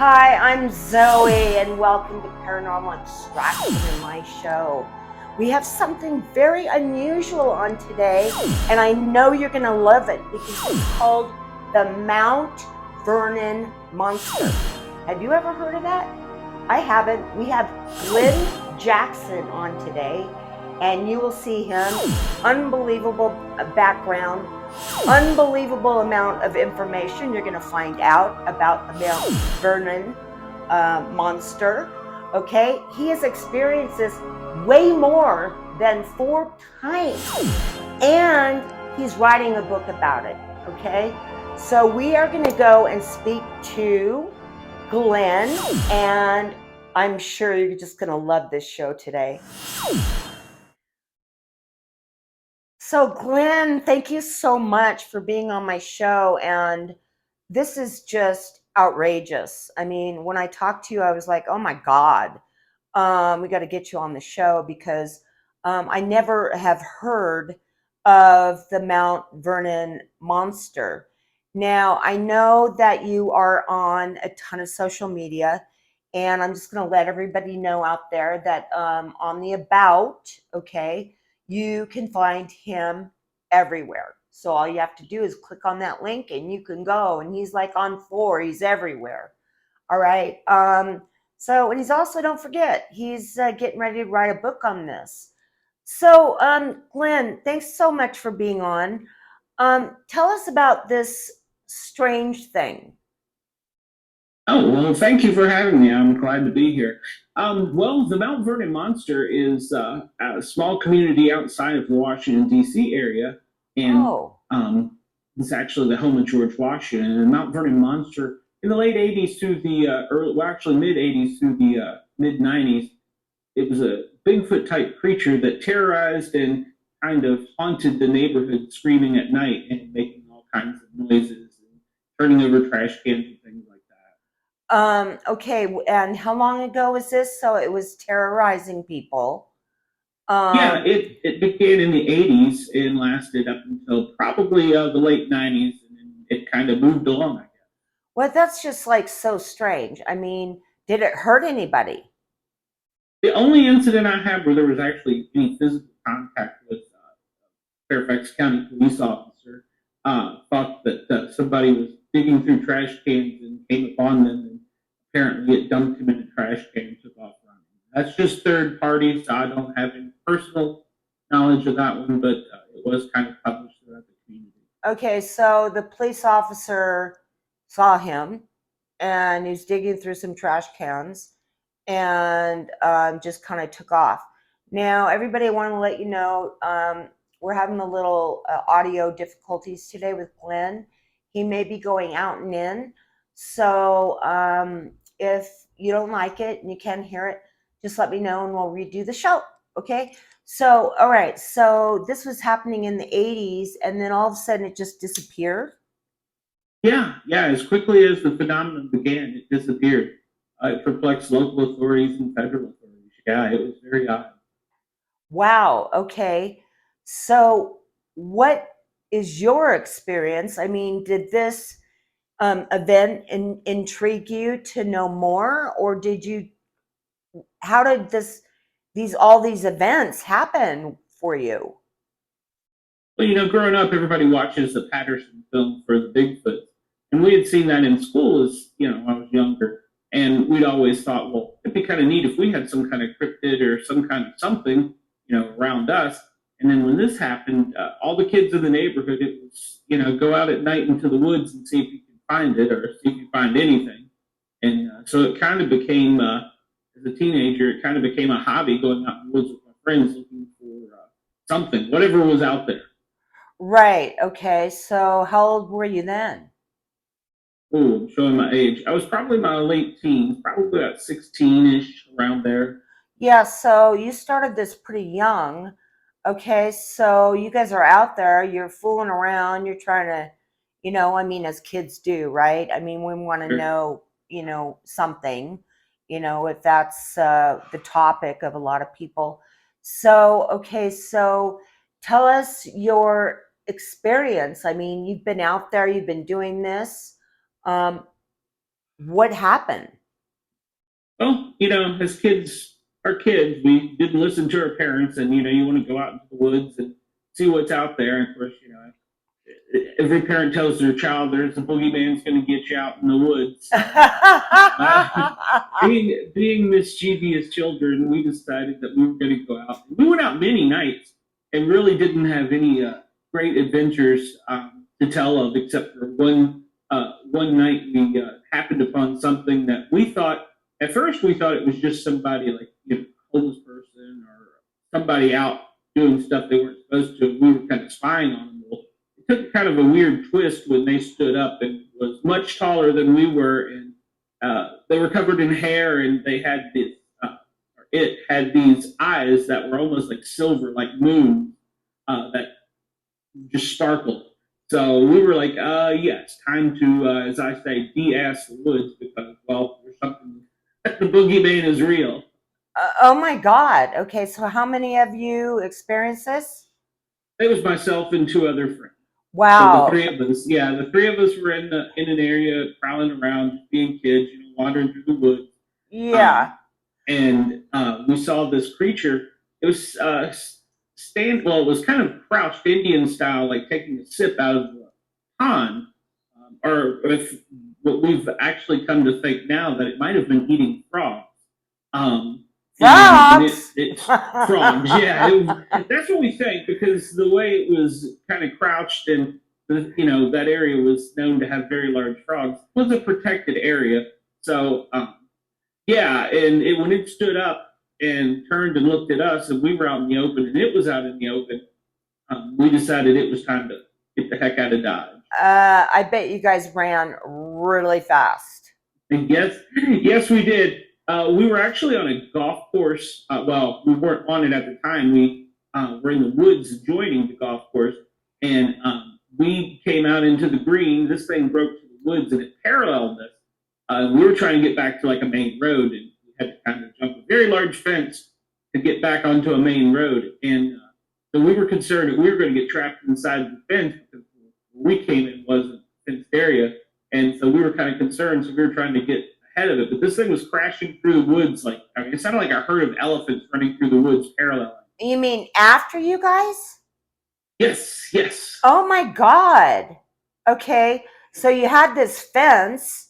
Hi, I'm Zoe, and welcome to Paranormal Extraction in my show. We have something very unusual on today, and I know you're going to love it because it's called the Mount Vernon Monster. Have you ever heard of that? I haven't. We have Glen Jackson on today, and you will see him. Unbelievable background, unbelievable amount of information you're going to find out about the Mount Vernon Monster. Okay, he has experienced this way more than 4 times, and he's writing a book about it. Okay, so we are going to go and speak to Glen, and I'm sure you're just going to love this show today. So, Glen, thank you so much for being on my show. And this is just outrageous. I mean, when I talked to you, I was like, oh my God, we got to get you on the show because I never have heard of the Mount Vernon Monster. Now, I know that you are on a ton of social media, and I'm just going to let everybody know out there that on the About, okay, you can find him everywhere. So all you have to do is click on that link and you can go. And he's like on 4, he's everywhere. All right. And he's also, don't forget, he's getting ready to write a book on this. So, Glen, thanks so much for being on. Tell us about this strange thing. Oh, well, thank you for having me. I'm glad to be here. Well, the Mount Vernon Monster is a small community outside of the Washington, D.C. area, and Oh, it's actually the home of George Washington. And the Mount Vernon Monster, in the late 80s through the actually mid 80s through the mid 90s, it was a Bigfoot type creature that terrorized and kind of haunted the neighborhood, screaming at night and making all kinds of noises and turning over trash cans and things like that. okay. And how long ago was this? So it was terrorizing people. Yeah, Um, it began in the 80s and lasted up until probably the late 90s, and then it kind of moved along, I guess. well, that's just like so strange. I mean, did it hurt anybody? The only incident I had where there was actually any physical contact with Fairfax County police officer thought that somebody was digging through trash cans and came upon them, and apparently it dumped him in a trash can and took off running. That's just third party, so I don't have any personal knowledge of that one, but it was kind of published throughout the community. Okay, so the police officer saw him and he's digging through some trash cans and just kind of took off. Now, everybody, I want to let you know we're having a little audio difficulties today with Glenn. He may be going out and in. So if you don't like it and you can't hear it, just let me know and we'll redo the show. Okay. So, all right. So this was happening in the 80s and then all of a sudden it just disappeared. Yeah, yeah. As quickly as the phenomenon began, it disappeared. It perplexed local authorities and federal authorities. Yeah, it was very odd. Wow. Okay. So, what is your experience? I mean, did this event intrigue you to know more, or did you? How did all these events happen for you? Well, growing up, everybody watches the Patterson film for the Bigfoot, and we had seen that in school as when I was younger, and we'd always thought, well, it'd be kind of neat if we had some kind of cryptid or some kind of something, around us. And then when this happened, all the kids in the neighborhood, it was, go out at night into the woods and see if you can find it or see if you find anything. And so it kind of became, as a teenager, it kind of became a hobby going out in the woods with my friends looking for something, whatever was out there. Right. Okay. So, how old were you then? Oh, I'm showing my age. I was probably my late teens, probably about 16-ish, around there. Yeah. So you started this pretty young. Okay. So you guys are out there. You're fooling around. You're trying to, I mean, as kids do, right? I mean, we want to Sure. know, something, if that's the topic of a lot of people. So, okay. So tell us your experience. I mean, you've been out there. You've been doing this. Um, What happened? Well, as kids are kids, we didn't listen to our parents, and you want to go out into the woods and see what's out there. And of course, every parent tells their child there's a boogeyman's going to get you out in the woods. So, uh, being mischievous children, we decided that we were going to go out. We went out many nights and really didn't have any great adventures to tell of, except for one night we happened upon something that we thought at first we thought it was just somebody like homeless person or somebody out doing stuff they weren't supposed to. We were kind of spying on them. Well, it took kind of a weird twist when they stood up and was much taller than we were, and they were covered in hair, and they had this. It had these eyes that were almost like silver, like moon, that just sparkled. So we were like, yes, time to, as I say, de-ass the woods because, well, there's something. The boogeyman is real. Oh my God. Okay, so how many of you experienced this? It was myself and two other friends. So the Wow. three of us, yeah, the three of us were in an area prowling around, being kids, wandering through the woods. Yeah. Um, and we saw this creature. It was it was kind of crouched Indian style, like taking a sip out of the pond, or if what we've actually come to think now that it might have been eating frogs. And Frogs. it's frogs, yeah. That's what we think because the way it was kind of crouched and that area was known to have very large frogs. It was a protected area, so yeah, and when it stood up and turned and looked at us, and we were out in the open, and it was out in the open, we decided it was time to get the heck out of Dodge. I bet you guys ran really fast. And yes, we did. We were actually on a golf course. Well, we weren't on it at the time. We were in the woods adjoining the golf course, and we came out into the green. This thing broke to the woods, and it paralleled us. We were trying to get back to like a main road, and we had to kind of jump a very large fence to get back onto a main road. And so we were concerned that we were going to get trapped inside the fence because where we came in wasn't a fenced area. And so we were kind of concerned, so we were trying to get ahead of it. But this thing was crashing through the woods like it sounded like a herd of elephants running through the woods parallel. You mean after you guys? Yes, yes. Oh my God. Okay. So you had this fence.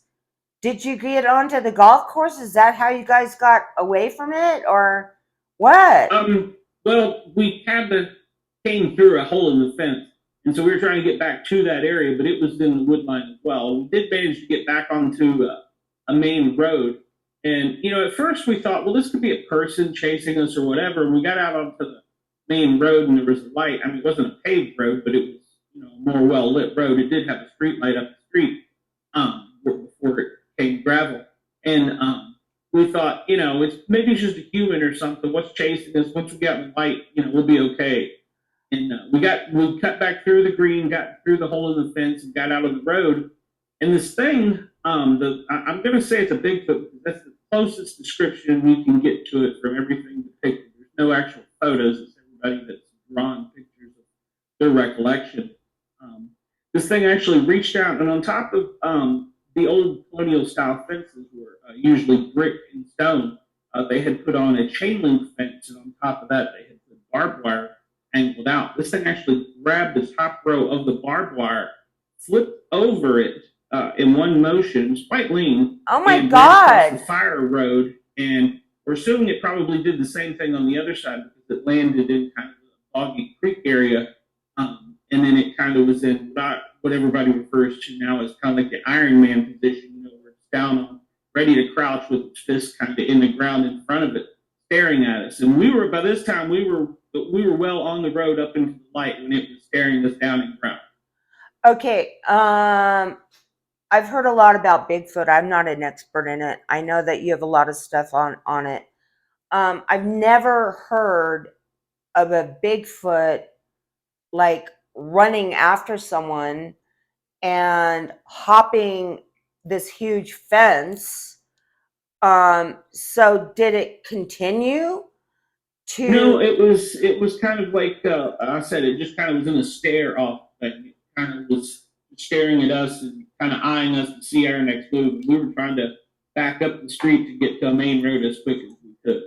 Did you get onto the golf course? Is that how you guys got away from it or what? Well, we kind of came through a hole in the fence, and so we were trying to get back to that area, but it was in the wood line as well. We did manage to get back onto a main road, and at first we thought, well, this could be a person chasing us or whatever. And we got out onto the main road, and there was a light. I mean, it wasn't a paved road, but it was a more well lit road. It did have a street light up the street before it became gravel, and we thought, it's just a human or something. What's chasing us? Once we got in the light, we'll be okay. And we cut back through the green, got through the hole in the fence, and got out of the road. And this thing, I'm going to say it's a Bigfoot because that's the closest description we can get to it from everything depicted. There's no actual photos. It's everybody that's drawn pictures of their recollection. This thing actually reached out, and on top of the old colonial style fences were usually brick and stone. They had put on a chain link fence, and on top of that, they had put barbed wire angled out. This thing actually grabbed the top row of the barbed wire, flipped over it in one motion, it's quite lean, Oh my and ran across the God. fire road. And we're assuming it probably did the same thing on the other side because it landed in kind of the boggy creek area. And then it kind of was in what everybody refers to now as kind of like the Iron Man position, where it's down on, ready to crouch with its fist kind of in the ground in front of it, staring at us. And by this time we were well on the road up into the light when it was staring us down in ground. Okay. I've heard a lot about Bigfoot. I'm not an expert in it. I know that you have a lot of stuff on it. I've never heard of a Bigfoot like running after someone and hopping this huge fence. So did it continue No, to? it was kind of like I said, it just kind of was in a stare off thing. It kind of was staring at us and kind of eyeing us to see our next move. We were trying to back up the street to get to a main road as quick as we could.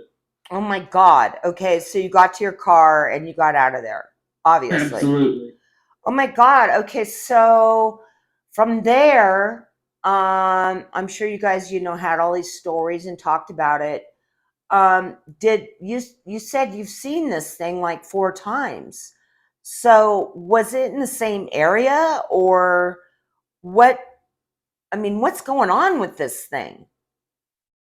Oh my God. Okay, so you got to your car and you got out of there, obviously. Absolutely. Oh my God. Okay, so from there, I'm sure you guys, had all these stories and talked about it. Did you said you've seen this thing like 4 times? So was it in the same area or what? I mean, what's going on with this thing?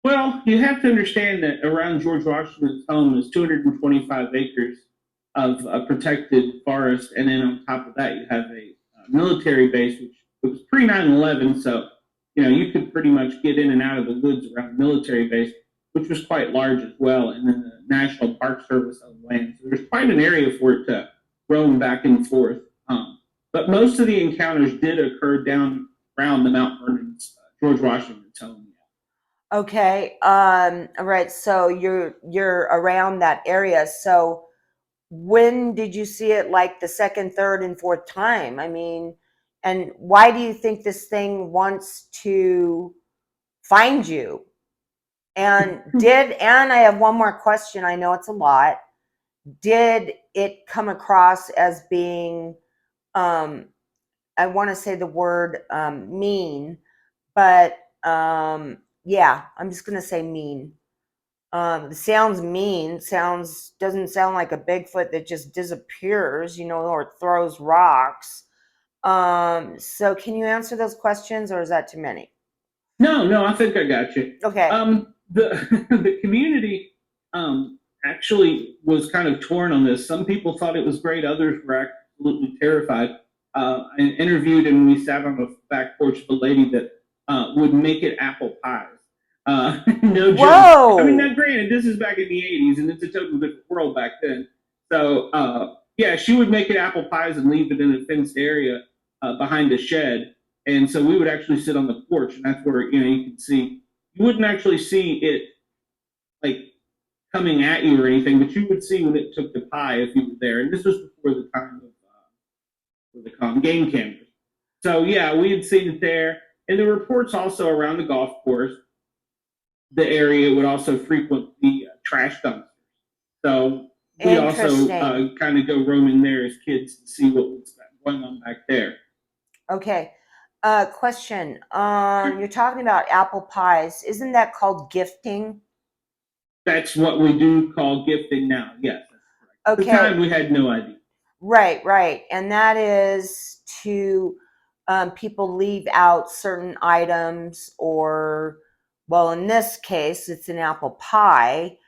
Well, you have to understand that around George Washington's home is 225 acres of protected forest, and then on top of that, you have a military base, which was pre 9/11. So, you could pretty much get in and out of the woods around the military base, which was quite large as well, and then the National Park Service owned land. So there's quite an area for it to roam back and forth. But most of the encounters did occur down around the Mount Vernon's George Washington's home. Okay. All right. So you're around that area. So when did you see it like the second, third, and fourth time? I mean, and why do you think this thing wants to find you? And I have one more question. I know it's a lot. Did it come across as being, um, I want to say the word mean, but yeah, I'm just gonna say mean. Sounds mean. Sounds doesn't sound like a Bigfoot that just disappears, or throws rocks. So can you answer those questions, or is that too many? No, no, I think I got you. Okay. The the community actually was kind of torn on this. Some people thought it was great. Others were absolutely terrified. I interviewed and we sat on the back porch of a lady that would make it apple pies. No joke. I mean, now Whoa. granted, this is back in the '80s, and it's a totally different world back then. So, yeah, she would make it apple pies and leave it in a fenced area behind a shed, and so we would actually sit on the porch, and that's where you can see. You wouldn't actually see it like coming at you or anything, but you would see when it took the pie if you were there. And this was before the time of what they call them, game cameras. So yeah, we had seen it there, and the reports also around the golf course. The area would also frequent the trash dumpsters. So we also Interesting. kind of go roaming there as kids to see what was going on back there. Okay. Question. You're talking about apple pies. Isn't that called gifting? That's what we do call gifting now. Yes, that's correct. At the Okay. time, we had no idea. Right, right. And that is to people leave out certain items, or, well, in this case, it's an apple pie.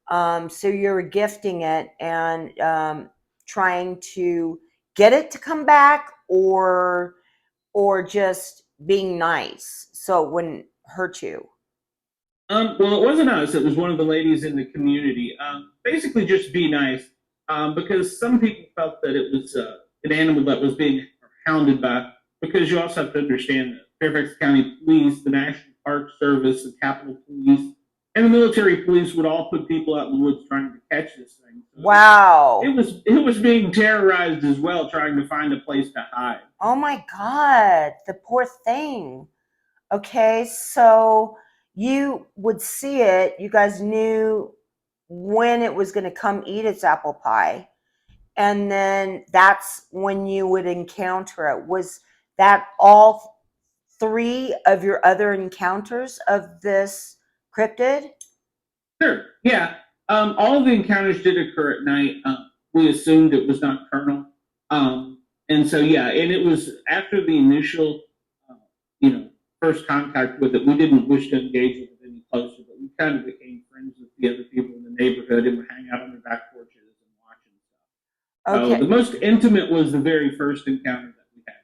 So you're gifting it and trying to get it to come back, or just being nice so it wouldn't hurt you. Well, it wasn't us. It was one of the ladies in the community. Basically, just be nice, because some people felt that it was an animal that was being hounded by. Because you also have to understand that Fairfax County Police, the National Park Service, the Capitol Police, and the military police would all put people out in the woods trying to catch this thing. So it Wow. was it was being terrorized as well, trying to find a place to hide. Oh my God, the poor thing. Okay, so you would see it, you guys knew when it was going to come eat its apple pie, and then that's when you would encounter it. Was that all three of your other encounters of this cryptid? Sure. Yeah. All of the encounters did occur at night. We assumed it was nocturnal. And so, yeah, and it was after the initial, uh, you know, first contact with it, we didn't wish to engage with it any closer, but we kind of became friends with the other people in the neighborhood and would hang out on their back porches and watching stuff. So Okay. the most intimate was the very first encounter that we had.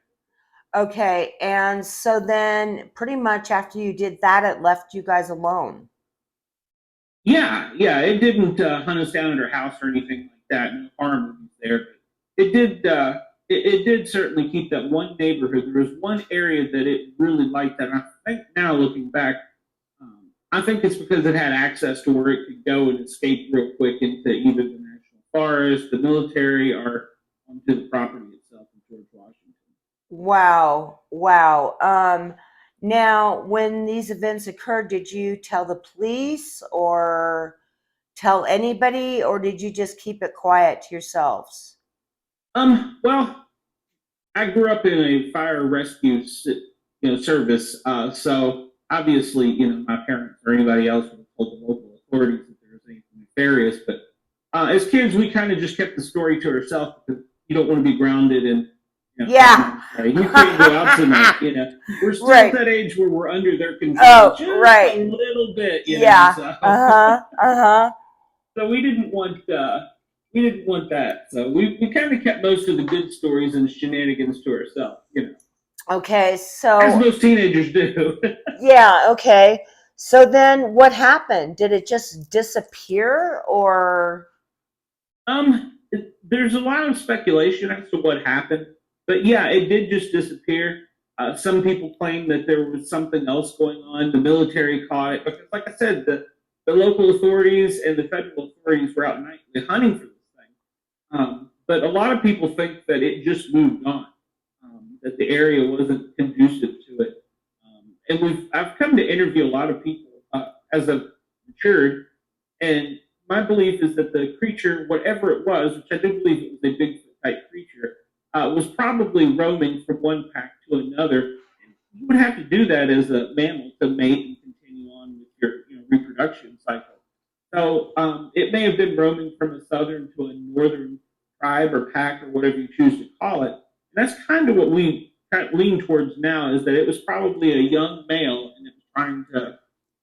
Okay, and so then pretty much after you did that, it left you guys alone. Yeah, yeah, it didn't hunt us down at our house or anything like that. No harm was there. It did. It did certainly keep that one neighborhood. There was one area that it really liked, and I think now looking back, I think it's because it had access to where it could go and escape real quick into either the national forest, the military, or onto the property itself in George Washington. Wow. Wow. Now, when these events occurred, did you tell the police or tell anybody, or did you just keep it quiet to yourselves? Well, I grew up in a fire rescue, service. So obviously, my parents or anybody else would have told the local authorities if there was anything nefarious. But as kids, we kind of just kept the story to ourselves because you don't want to be grounded and, like Yeah. mom say, you can't go out tonight. We're still at Right. that age where we're under their control Oh, just a right. little bit. Yeah. So Uh-huh. Uh-huh. so we didn't want that. So we kind of kept most of the good stories and shenanigans to ourselves. Okay. As So, most teenagers do. yeah, okay. So then what happened? Did it just disappear or There's a lot of speculation as to what happened, but yeah, it did just disappear. Some people claim that there was something else going on. The military caught it because, like I said, the local authorities and the federal authorities were out nightly hunting for this thing. But a lot of people think that it just moved on, that the area wasn't conducive to it. And I've come to interview a lot of people as I've matured, and my belief is that the creature, whatever it was, which I do believe it was a Bigfoot type creature, was probably roaming from one pack to another. And you would have to do that as a mammal to mate and continue on with your reproduction cycle. So it may have been roaming from a southern to a northern tribe or pack or whatever you choose to call it. And that's kind of what we kind of lean towards now is that it was probably a young male and it was trying to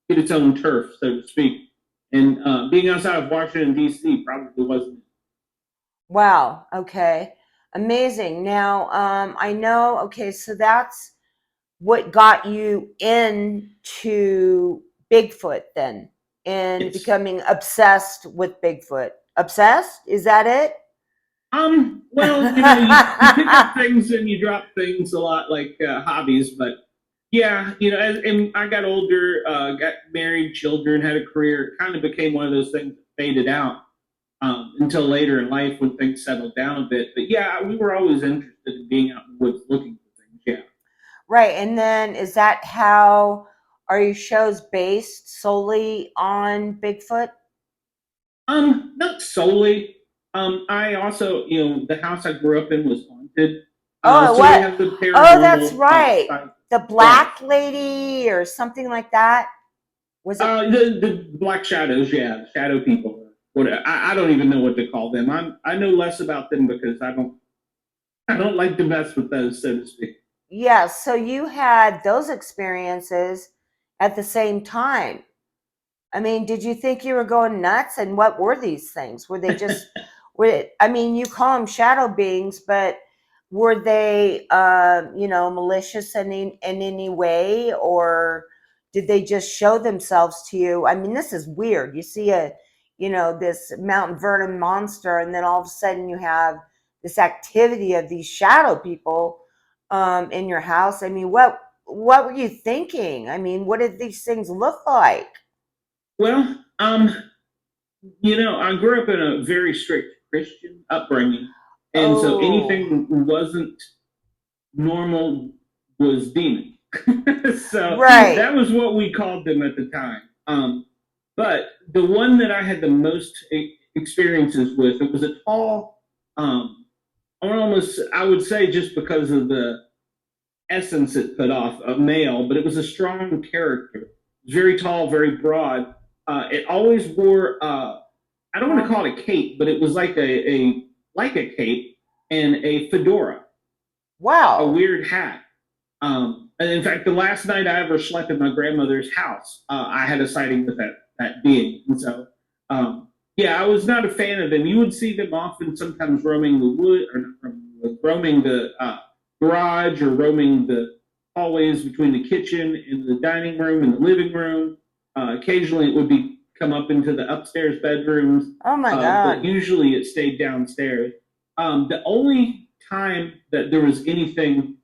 get its own turf, so to speak. And being outside of Washington, D.C. probably wasn't. wow, okay. Amazing. Now, I know, okay, so that's what got you into Bigfoot then, and Yes. becoming obsessed with Bigfoot. Obsessed? Is that it? Well, you pick up things and you drop things a lot like hobbies, but yeah, and I got older, got married, children, had a career. It kind of became one of those things that faded out until later in life when things settled down a bit. But yeah, we were always interested in being out in the woods looking for things. Yeah. Right. And then is that how are your shows based solely on Bigfoot? Not solely. I also, the house I grew up in was haunted. Oh, So we what? have the Oh, that's paranormal right. side. The Right. black lady or something like that. Was it? The black shadows, yeah, shadow people. What I don't even know what to call them. I know less about them because I don't like to mess with those, so to speak. Yeah. So you had those experiences at the same time. I mean, did you think you were going nuts? And what were these things? Were they just, I mean, you call them shadow beings, but were they, malicious in any way? Or did they just show themselves to you? I mean, this is weird. You see this Mount Vernon monster, and then all of a sudden you have this activity of these shadow people in your house. I mean, what were you thinking? I mean, what did these things look like? Well, I grew up in a very strict Christian upbringing, and so Oh, anything that wasn't normal was demon. So right. that was what we called them at the time. But the one that I had the most experiences with, it was a tall, almost, I would say, just because of the essence it put off, a male, but it was a strong character. Very tall, very broad. It always wore, I don't want to call it a cape, but it was like a cape and a fedora, a Wow. weird hat. And in fact, the last night I ever slept in my grandmother's house, I had a sighting with that being. And so, yeah, I was not a fan of them. You would see them often, sometimes roaming the wood, or not roaming the garage, or roaming the hallways between the kitchen and the dining room and the living room. Occasionally, it would be come up into the upstairs bedrooms, Oh my but God. usually it stayed downstairs. The only time that there was anything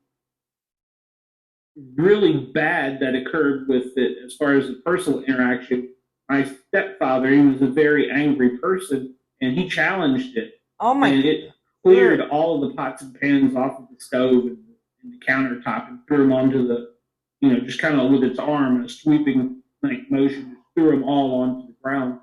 really bad that occurred with it as far as the personal interaction. My stepfather, he was a very angry person, and he challenged it, Oh my. and it cleared Ugh. all of the pots and pans off of the stove and in the countertop and threw them onto the, just kind of with its arm, a sweeping like motion, just threw them all onto the ground.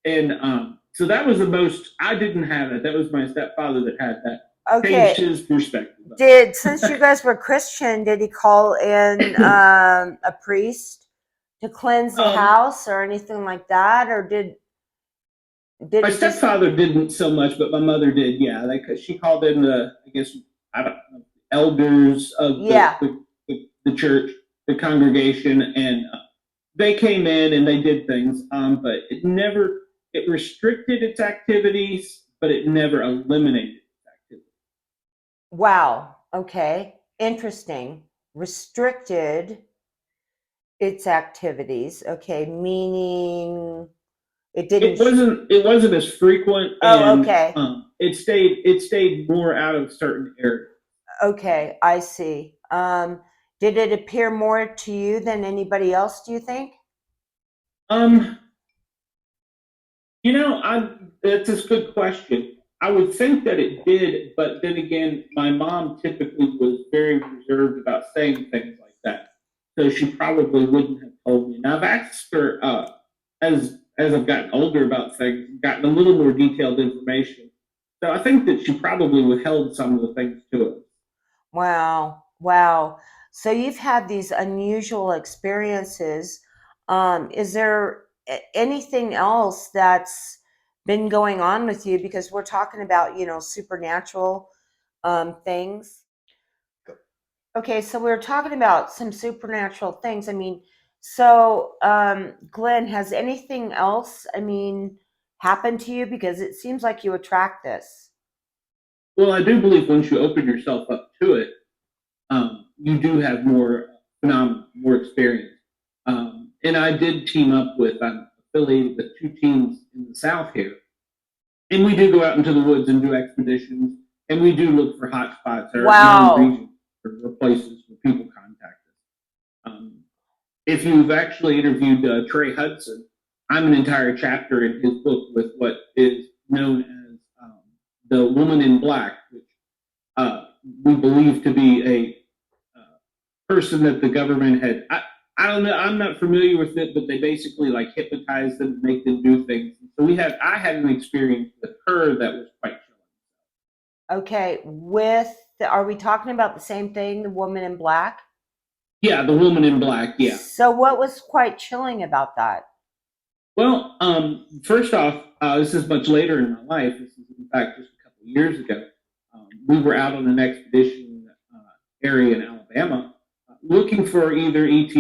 And so that was the most. I didn't have it. That was my stepfather that had that. Changed Okay. his perspective. Since you guys were Christian, did he call in a priest to cleanse the um, house or anything like that, or did my he just? stepfather didn't so much, but my mother did. Yeah, like she called in the, I guess, I don't know, elders of Yeah. the church, the congregation, and they came in and they did things. But it restricted its activities, but it never eliminated its activities. Wow. Okay. Interesting. Restricted its activities. Okay. Meaning it didn't. It wasn't as frequent, Oh, and okay. it stayed more out of certain areas. Okay. I see. Did it appear more to you than anybody else, do you think? Um, that's a good question. I would think that it did, but then again, my mom typically was very reserved about saying things like that, so she probably wouldn't have told me. Now I've asked her as I've gotten older about things, gotten a little more detailed information. So I think that she probably withheld some of the things to us. Wow. Wow. So you've had these unusual experiences. Is there anything else that's been going on with you? Because we're talking about, supernatural things. Okay, so we were talking about some supernatural things. I mean, so Glenn, has anything else, happened to you? Because it seems like you attract this. Well, I do believe once you open yourself up to it, you do have more phenomenon, more experience. And I did team up with, I'm affiliated with two teams in the South here. And we do go out into the woods and do expeditions. And we do look for hot spots or known Wow. regions or places where people contact us. Um, if you've actually interviewed Trey Hudson, I'm an entire chapter in his book with what is known as the woman in black, which uh, we believe to be a person that the government had. I don't know. I'm not familiar with it, but they basically like hypnotize them, make them do things. So I had an experience with her that was quite chilling. Okay, are we talking about the same thing, the woman in black? Yeah, the woman in black. Yeah. So what was quite chilling about that? Well, first off, this is much later in my life. This is in fact just a couple of years ago. We were out on an expedition area in Alabama, looking for either ET,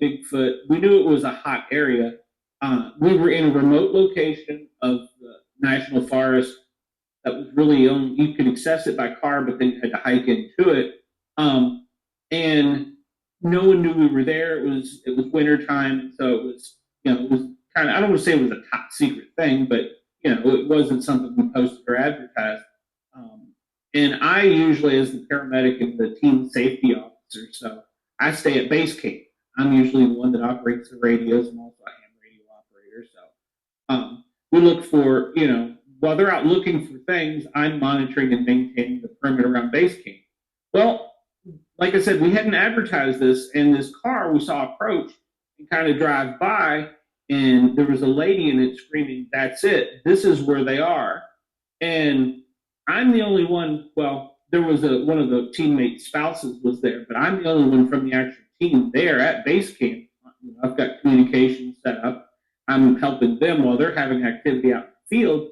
Bigfoot. We knew it was a hot area. We were in a remote location of the national forest that was really only you could access it by car, but then you had to hike into it. And no one knew we were there. It was winter time, so it was kind of, I don't want to say it was a top secret thing, but it wasn't something we posted or advertised. Um, and I usually, as the paramedic and the team safety officer, so I stay at base camp. I'm usually the one that operates the radios. I'm also a ham radio operator, so we look for, while they're out looking for things, I'm monitoring and maintaining the perimeter around base camp. Well, like I said, we hadn't advertised this, and this car we saw approach and kind of drive by, and there was a lady in it screaming, "That's it! This is where they are!" And I'm the only one. Well, there was one of the teammates' spouses was there, but I'm the only one from the actual team there at base camp. I've got communication set up. I'm helping them while they're having activity out in the field,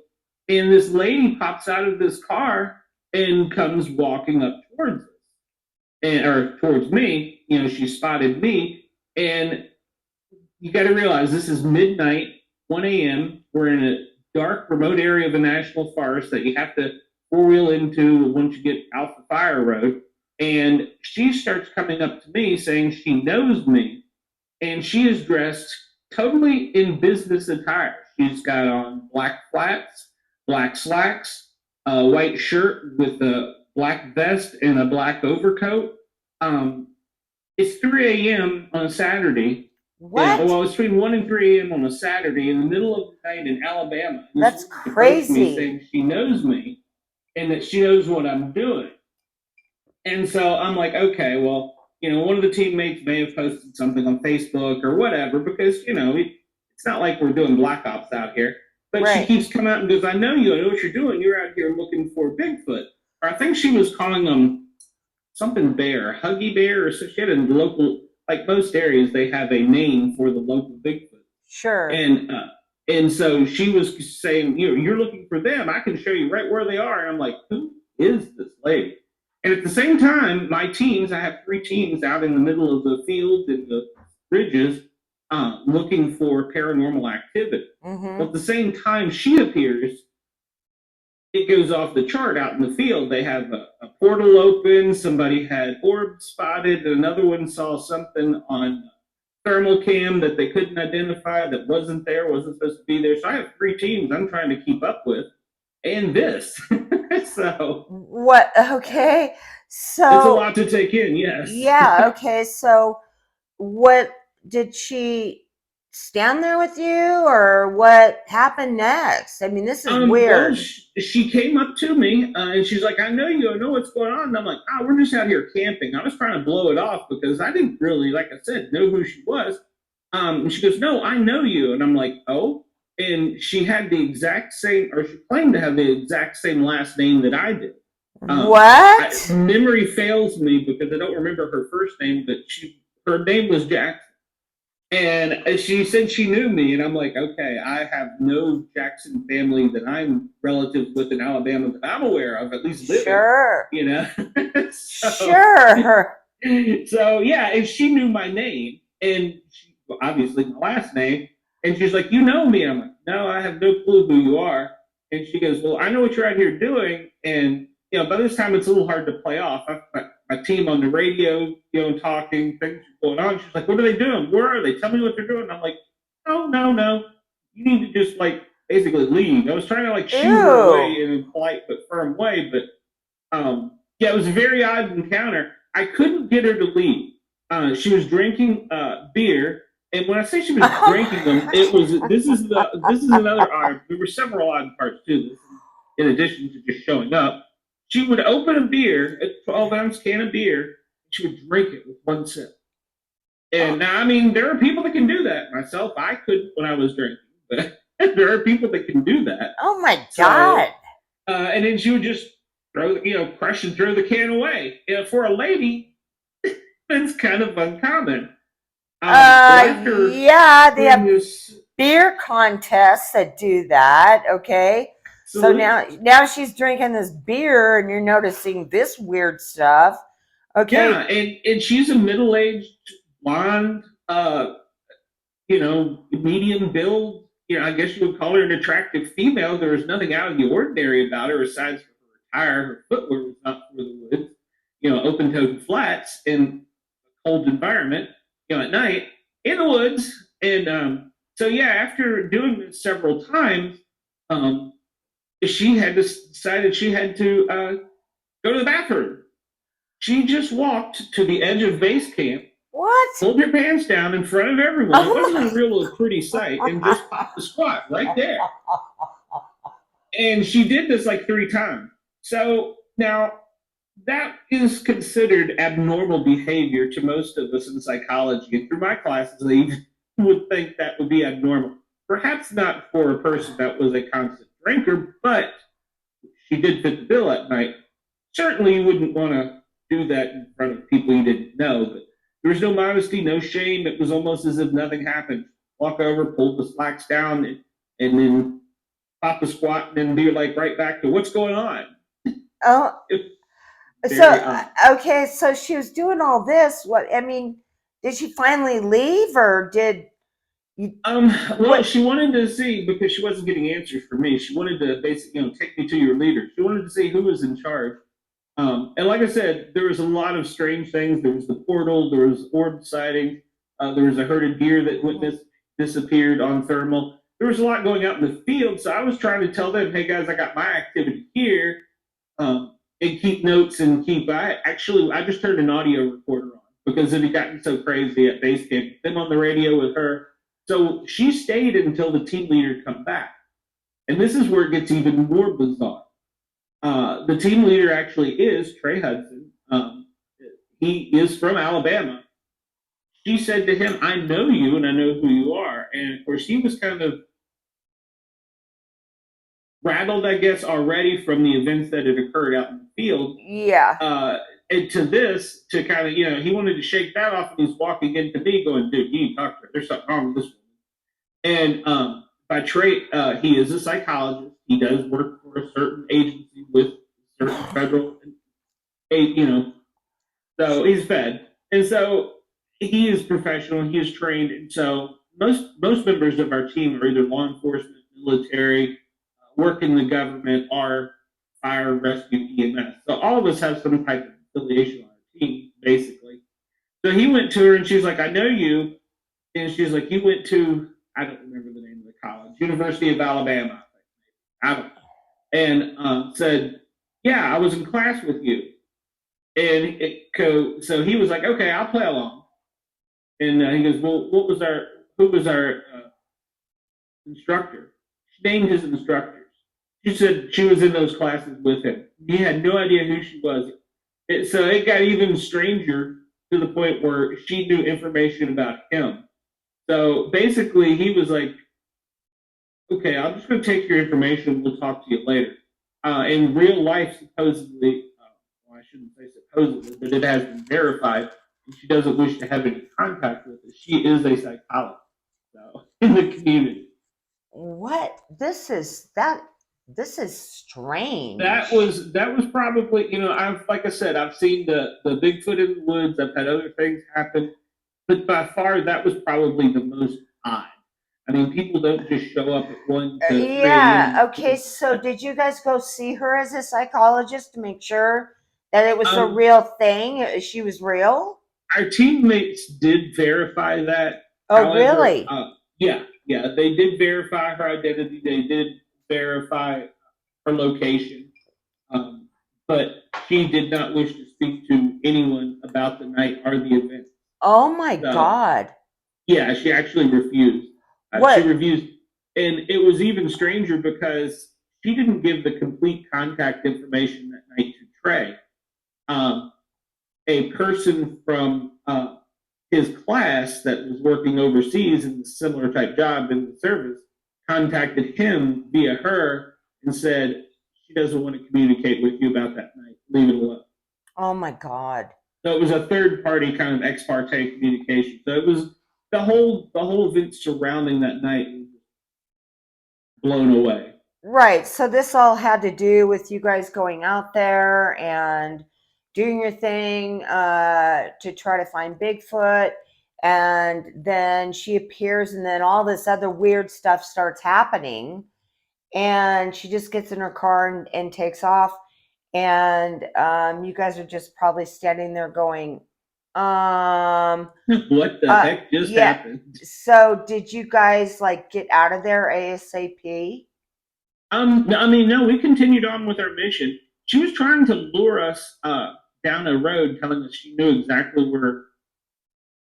and this lady pops out of this car and comes walking up towards us or towards me. She spotted me, and you got to realize this is midnight, 1 a.m. We're in a dark, remote area of a national forest that you have to four wheel into once you get off the fire road. And she starts coming up to me saying she knows me, and she is dressed totally in business attire. She's got on black flats, black slacks, a white shirt with a black vest and a black overcoat. Um, it's 3 a.m. on a Saturday. What? Well, it's between 1 and 3 a.m. on a Saturday in the middle of the night in Alabama. And this That's woman approached me crazy. saying she knows me and that she knows what I'm doing. And so I'm like, okay, well, one of the teammates may have posted something on Facebook or whatever, because, it's not like we're doing black ops out here. But she Right. keeps coming out and goes, I know you, I know what you're doing. You're out here looking for Bigfoot. Or I think she was calling them something bear, Huggy Bear, or so she had a local, like most areas, they have a name for the local Bigfoot. Sure. And so she was saying, you're looking for them. I can show you right where they are. And I'm like, who is this lady? And at the same time, my teams, I have 3 teams out in the middle of the field and the ridges, looking for paranormal activity. But Mm-hmm. at the same time she appears, it goes off the chart out in the field. They have a portal open. Somebody had orbs spotted. Another one saw something on thermal cam that they couldn't identify, that wasn't there, wasn't supposed to be there. So I have 3 teams I'm trying to keep up with, and this. So What? Okay. it's a So, lot to take in, yes. yeah. Okay. So, what did she stand there with you, or what happened next? I mean, this is Well, weird. she came up to me and she's like, I know you, I know what's going on. And I'm like, oh, we're just out here camping. I was trying to blow it off because I didn't really, like I said, know who she was. And she goes, no, I know you. And I'm like, oh. And she had the exact same, or she claimed to have the exact same last name that I did. What? Memory fails me because I don't remember her first name, but her name was Jackson. And she said she knew me, and I'm like, okay, I have no Jackson family that I'm relatives with in Alabama that I'm aware of, at least living, Sure. you know. so, Sure. so yeah, and she knew my name, and obviously my last name, and she's like, you know me. And I'm like, no, I have no clue who you are. And she goes, well, I know what you're out here doing, and by this time it's a little hard to play off. My team on the radio, talking, things are going on. She's like, what are they doing? Where are they? Tell me what they're doing. And I'm like, no, no, no. You need to just like basically leave. I was trying to like shoo her Ew. away in a polite but firm way, but yeah, it was a very odd encounter. I couldn't get her to leave. She was drinking beer, and when I say she was Oh drinking them, it was this is another odd. There were several odd parts to this. In addition to just showing up, she would open a beer, a 12-ounce can of beer, and she would drink it with one sip. my. And now, I mean, there are people that can do that. Myself, I couldn't when I was drinking, but there are people that can do that. Oh my God. So and then she would just crush and throw the can away. For a lady, it's kind of uncommon. Well, after Yeah, they doing have this, beer contests that do that. Okay. So absolutely, now she's drinking this beer and you're noticing this weird stuff. yeah, Okay. and she's a middle-aged blonde, medium build. I guess you would call her an attractive female. There was nothing out of the ordinary about her aside from her attire. Her footwear was not for the woods. Open-toed flats in a cold environment. At night in the woods, and so yeah, after doing this several times, um, she had decided she had to go to the bathroom. She just walked to the edge of base camp, What? pulled her pants down in front of everyone. It Oh wasn't a real pretty sight, and just popped the squat right there. And she did this like 3 times. So now that is considered abnormal behavior to most of us in psychology. And through my classes, they would think that would be abnormal. Perhaps not for a person that was a constant drinker, but she did fit the bill at night. Certainly, you wouldn't want to do that in front of people you didn't know, but there was no modesty, no shame. It was almost as if nothing happened. Walk over, pull the slacks down, and then pop a squat, and then be like right back to what's going on. oh. It's So very odd. okay. So she was doing all this. What? I mean, did she finally leave, or did you? Well, What? she wanted to see because she wasn't getting answers from me. She wanted to basically, take me to your leader. She wanted to see who was in charge. And like I said, there was a lot of strange things. There was the portal. There was orb sighting. There was a herded deer that witnessed disappeared on thermal. There was a lot going out in the field. So I was trying to tell them, hey guys, I got my activity here, and keep notes and keep. I just turned an audio recorder on because it had gotten so crazy at base camp. Them on the radio with her. So she stayed until the team leader come back. And this is where it gets even more bizarre. The team leader actually is Trey Hudson. um, he is from Alabama. She said to him, "I know you, and I know who you are." And of course, he was kind of rattled, I guess, already from the events that had occurred out in the field. Yeah. And to this, to kind of, he wanted to shake that off, and he's walking into me going, "Dude, you need to talk to her. There's something wrong with this woman." And by trade, he is a psychologist. He does work for a certain agency with certain federal, so he's fed. And so he is professional, he is trained. And so most members of our team are either law enforcement, military, work in the government, or fire, rescue, EMS. So all of us have some type of affiliation on our team, basically. So he went to her and she's like, "I know you." And she's like, "You went to," I don't remember the name of the college, University of Alabama. I don't know. And said, "Yeah, I was in class with you." And so he was like, "Okay, I'll play along." And he goes, "Well, who was our instructor?" She named his instructors. She said she was in those classes with him. He had no idea who she was. So it got even stranger to the point where she knew information about him. So basically, he was like, "Okay, I'm just going to take your information. We'll talk to you later." In real life, supposedly, well, I shouldn't say supposedly, but it has been verified, and she doesn't wish to have any contact with us. She is a psychologist, so in the community. What? This is strange. That was probably, I've, like I said, I've seen the Bigfoot in the woods. I've had other things happen, but by far that was probably the most odd. I mean, people don't just show up at 1 to 3 a.m. Yeah. Okay. So, did you guys go see her as a psychologist to make sure that it was a Um, real thing? She was real? our teammates did verify that. Oh, However, really? yeah, they did verify her identity. They did verify her location, um, but she did not wish to speak to anyone about the night or the event. Oh my So, God. yeah, she actually refused. She What? refused, and it was even stranger because she didn't give the complete contact information that night to Trey. Um, a person from his class that was working overseas in a similar type job in the service contacted him via her and said she doesn't want to communicate with you about that night. Leave it alone. Oh my God. So it was a third party kind of ex parte communication. So it was the whole event surrounding that night was blown away. Right. So this all had to do with you guys going out there and doing your thing to try to find Bigfoot. And then she appears, and then all this other weird stuff starts happening. And she just gets in her car and takes off. And you guys are just probably standing there going, What the heck just yeah. happened? So did you guys like get out of there ASAP? No, I mean, no, we continued on with our mission. She was trying to lure us down a road, telling us she knew exactly where.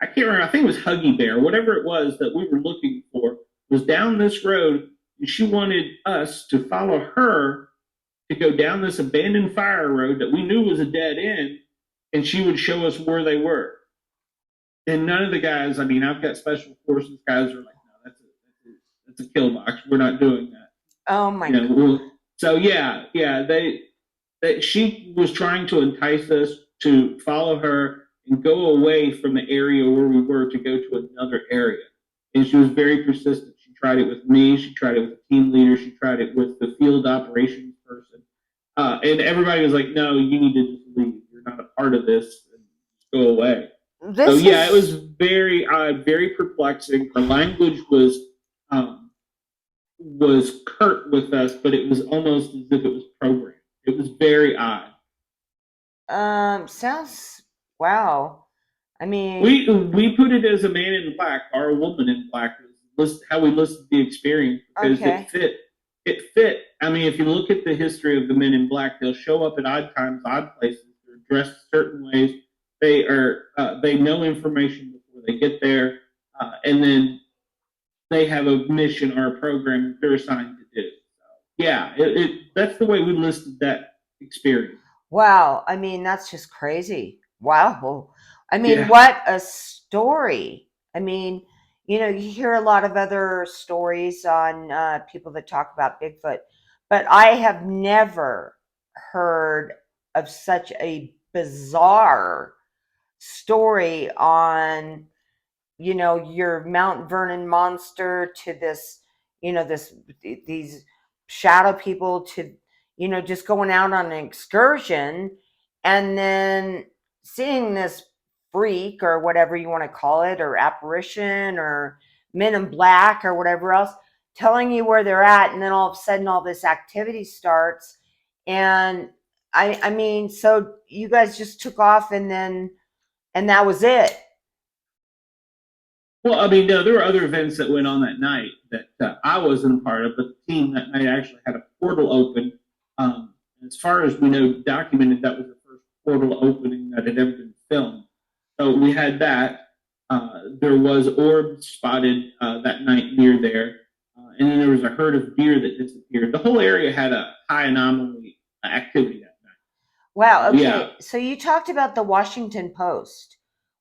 I can't remember. I think it was Huggy Bear, whatever it was that we were looking for, was down this road, and she wanted us to follow her to go down this abandoned fire road that we knew was a dead end, and she would show us where they were. And none of the guys, I mean, I've got special forces guys are like, "No, that's a kill box. We're not doing that." Oh You my. know, so yeah, she was trying to entice us to follow her and go away from the area where we were to go to another area. And she was very persistent. She tried it with me. She tried it with the team leader. She tried it with the field operations person. And everybody was like, "No, you need to just leave. You're not a part of this. And just go away." So This yeah, it was is very perplexing. Her language was curt with us, but it was almost as if it was programmed. It was very odd. sounds wow. I mean, We put it as a man in black or a woman in black was how we listed the experience because it okay. fit. It fit. I mean, if you look at the history of the men in black, they'll show up at odd times, odd places. They're dressed certain ways. They know information before they get there, and then they have a mission or a program they're assigned to do. So, yeah, that's the way we listed that experience. Wow. I mean, that's just crazy. Wow. I mean, Yeah. what a story. I mean, you hear a lot of other stories on people that talk about Bigfoot, but I have never heard of such a bizarre story on your Mount Vernon Monster to this, this these shadow people to, just going out on an excursion and then seeing this freak or whatever you want to call it, or apparition or men in black or whatever else, telling you where they're at, and then all of a sudden all this activity starts. And I mean, so you guys just took off and that was it. Well, I mean, no, there were other events that went on that night that I wasn't a part of, but the team that night actually had a portal open. As far as we know, documented, that was the first portal opening that had ever been filmed. So we had that. There was orbs spotted that night near there, and then there was a herd of deer that disappeared. The whole area had a high anomaly activity that night. Wow. Yeah, Okay. So you talked about the Washington Post.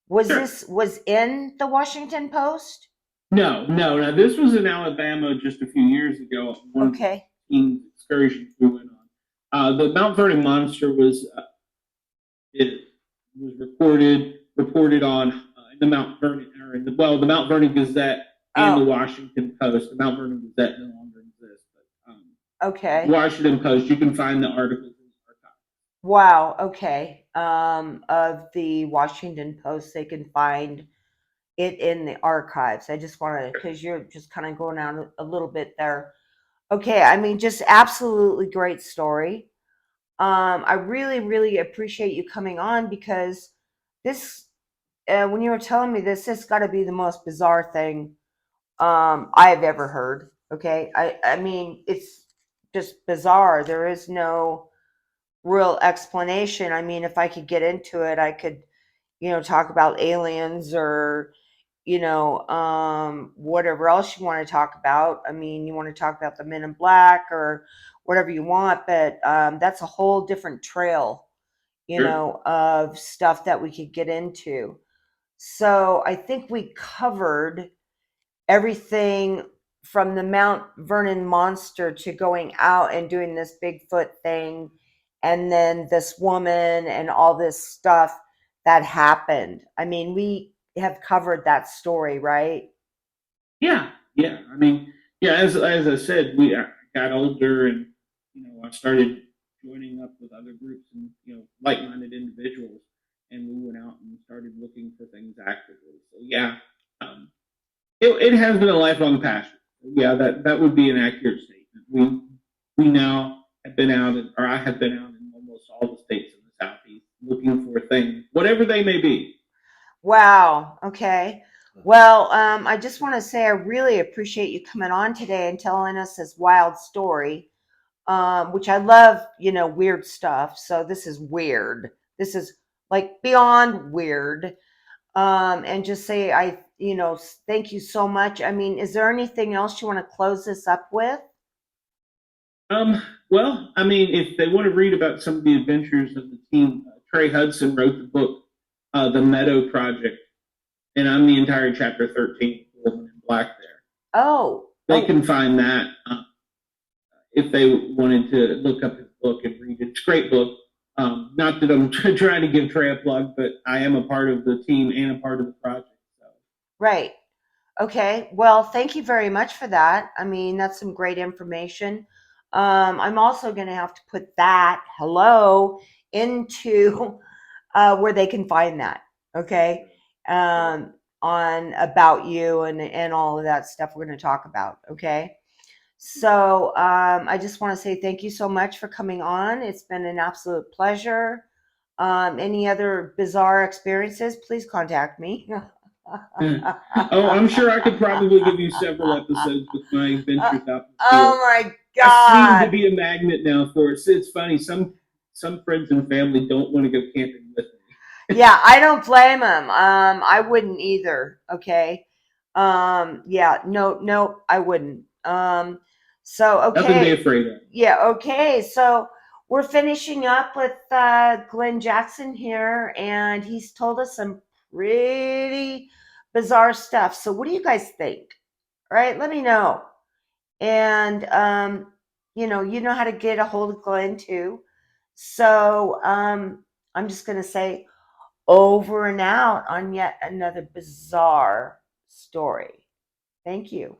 Was sure. this was in the Washington Post? No, no, no. This was in Alabama just a few years ago. One of the Okay. team's excursions we went on. The Mount Vernon Monster was it was reported on in the Mount Vernon or in the Mount Vernon Gazette and the Oh, Washington Post. The Mount Vernon Gazette no longer exists, but okay. Washington Post, you can find the articles in the archive. Wow. Okay. Of the Washington Post, they can find it in the archives. I just want to, because you're just kind of going out a little bit there. Okay. I mean, just absolutely great story. I really, really appreciate you coming on because this, when you were telling me this got to be the most bizarre thing I have ever heard. Okay, I mean it's just bizarre. There is no real explanation. I mean, if I could get into it, I could talk about aliens or whatever else you want to talk about. I mean, you want to talk about the Men in Black or whatever you want, but that's a whole different trail, Sure. of stuff that we could get into. So I think we covered everything from the Mount Vernon Monster to going out and doing this Bigfoot thing, and then this woman and all this stuff that happened. I mean, we have covered that story, right? Yeah, yeah. I mean, yeah. As I said, we got older, and I started joining up with other groups and like-minded individuals, and we went out and started looking for things actively. So yeah, um, it has been a lifelong passion. Yeah, that would be an accurate statement. We now have been out, or I have been out in almost all the states in the southeast looking for things, whatever they may be. Wow. Okay. Well, I just want to say I really appreciate you coming on today and telling us this wild story, which I love, weird stuff. So this is weird. This is like beyond weird. And just say, thank you so much. I mean, is there anything else you want to close this up with? Well, I mean, if they want to read about some of the adventures of the team, Trey Hudson wrote the book, The Meadow Project, and I'm the entire chapter 13, the woman in black there. Oh, They oh, can find that if they wanted to look up his book and read it. It's a great book. Not that I'm trying to give Trey a plug, but I am a part of the team and a part of the project. So. right. Okay. Well, thank you very much for that. I mean, that's some great information. I'm also going to have to put that hello into where they can find that. Okay. On about you and all of that stuff we're going to talk about. Okay. So I just want to say thank you so much for coming on. It's been an absolute pleasure. Any other bizarre experiences, please contact me. Oh, I'm sure I could probably give you several episodes with my adventures out in the field. Oh my I seem to God. be a magnet now for it. It's funny. Some friends and family don't want to go camping with me. Yeah, I don't blame him. I wouldn't either. Okay. Yeah, no, no, I wouldn't. So Nothing to be okay. afraid of. Yeah, okay. So we're finishing up with Glen Jackson here, and he's told us some pretty bizarre stuff. So, what do you guys think? All right, let me know. And you know how to get a hold of Glenn too. So, I'm just gonna say over and out on yet another bizarre story. Thank you.